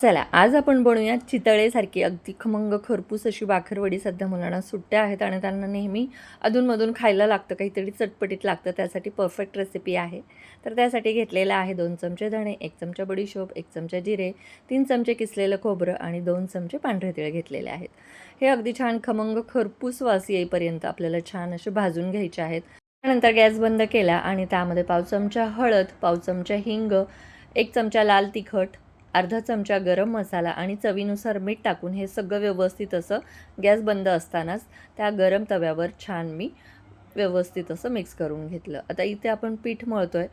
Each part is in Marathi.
चला आज आपण बनवूया चितळेसारखी अगदी खमंग खरपूस अशी बाकरवडी. सध्या मुलांना सुट्ट्या आहेत आणि त्यांना नेहमी अधूनमधून खायला लागतं, काहीतरी चटपटीत लागतं. त्यासाठी परफेक्ट रेसिपी आहे. तर त्यासाठी घेतलेलं आहे 2 चमचे धणे, 1 चमचा बडीशोप, 1 चमचा जिरे, 3 चमचे किसलेलं खोबरं आणि 2 चमचे पांढरे तीळ घेतलेले आहेत. हे अगदी छान खमंग खरपूस वास येईपर्यंत आपल्याला छान असे भाजून घ्यायचे आहेत. त्यानंतर गॅस बंद केला आणि त्यामध्ये पाव चमचा हळद, पाव चमचा हिंग, 1 चमचा लाल तिखट, अर्धा चमचा गरम मसाला आणि चवीनुसार मीठ टाकून हे सगळं व्यवस्थित असं गॅस बंद असतानाच त्या गरम तव्यावर छान मी व्यवस्थित असं मिक्स करून घेतलं. आता इथे आपण पीठ मळतोय,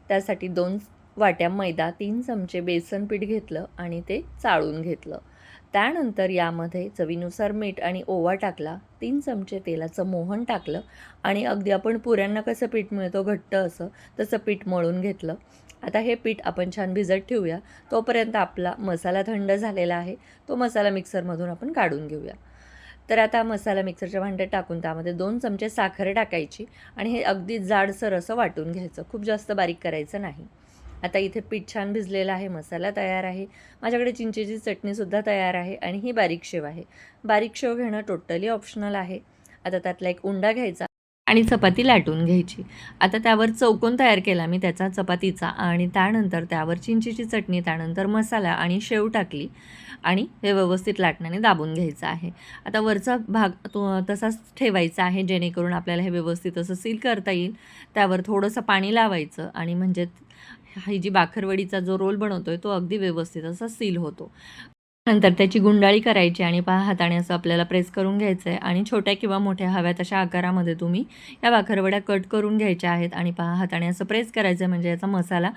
त्यासाठी 2 वाट्या मैदा, 3 चमचे बेसन पीठ घेतलं आणि ते चाळून घेतलं. त्यानंतर यामध्ये चवीनुसार मीठ आणि ओवा टाकला, 3 चमचे तेलाचं मोहन टाकलं आणि अगदी आपण पुऱ्यांना कसं पीठ मिळतो घट्ट असं, तसं पीठ मळून घेतलं. आता हे पीठ आपण छान भिजत ठेवूया. तोपर्यंत आपला मसाला थंड झालेला आहे. तो मसाला मिक्सरमधून आपण काढून घेऊया. तर आता मसाला मिक्सरच्या भांड्यात टाकून त्यामध्ये 2 चमचे साखर टाकायची आणि हे अगदी जाडसर असं वाटून घ्यायचं. खूप जास्त बारीक करायचं नाही. आता इथे पीठ छान भिजलेलं आहे, मसाला तयार आहे. माझ्याकडे चिंचेची चटणीसुद्धा तयार आहे आणि ही बारीक शेव आहे. बारीक शेव घेणं टोटली ऑप्शनल आहे. आता त्यातला एक उंडा घ्यायचा आणि चपाती लाटून घ्यायची. आता त्यावर चौकोन तयार केला मी त्याचा चपातीचा आणि त्यानंतर त्यावर चिंचेची चटणी, त्यानंतर मसाला आणि शेव टाकली आणि हे व्यवस्थित लाटण्याने दाबून घ्यायचं आहे. आता वरचा भाग तो तसाच ठेवायचा आहे, जेणेकरून आपल्याला हे व्यवस्थित असं सील करता येईल. त्यावर थोडंसं पाणी लावायचं आणि म्हणजे ही जी बाकरवडीचा जो रोल बनवतोय तो अगदी व्यवस्थित असा सील होतो. नंतर त्याची गुंडाळी करायची आणि हाताने असं आपल्याला प्रेस करून घ्यायचं आहे आणि छोट्या किंवा मोठ्या हव्या तशा आकारामध्ये तुम्ही या बाकरवड्या कट करून घ्यायच्या आहेत आणि हाताने असं प्रेस करायचं, म्हणजे याचा मसाला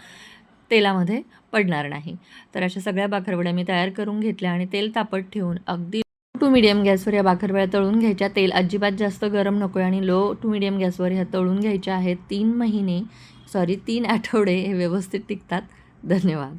तेलामध्ये पडणार नाही. तर अशा सगळ्या बाकरवड्या मी तयार करून घेतल्या आणि तेल तापत ठेवून अगदी लो टू मीडियम गॅसवर या बाकरवड्या तळून घ्यायच्या. तेल अजिबात जास्त गरम नको आहे आणि लो टू मीडियम गॅसवर ह्या तळून घ्यायच्या आहेत. 3 आठवडे हे व्यवस्थित टिकतात. धन्यवाद.